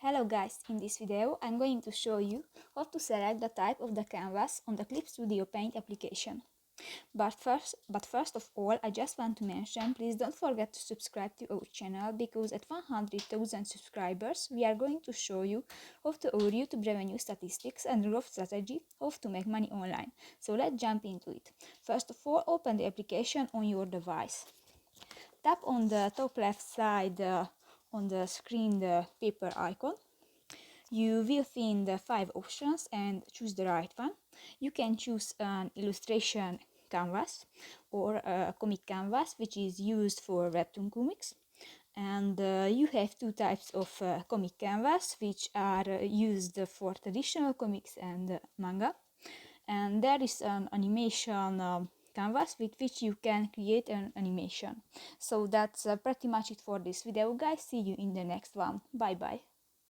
Hello guys, in this video I'm going to show you how to select the type of the canvas on the Clip Studio Paint application. But first of all, I just want to mention, please don't forget to subscribe to our channel, because at 100,000 subscribers we are going to show you how to our YouTube revenue statistics and growth strategy, how to make money online. So let's jump into it. First of all, open the application on your device. Tap on the top left side on the screen the paper icon. You will find the 5 options and choose the right one. You can choose an illustration canvas or a comic canvas, which is used for webtoon comics. And you have two types of comic canvas, which are used for traditional comics and manga. And there is an animation canvas with which you can create an animation. So that's pretty much it for this video, guys. See you in the next one. Bye bye.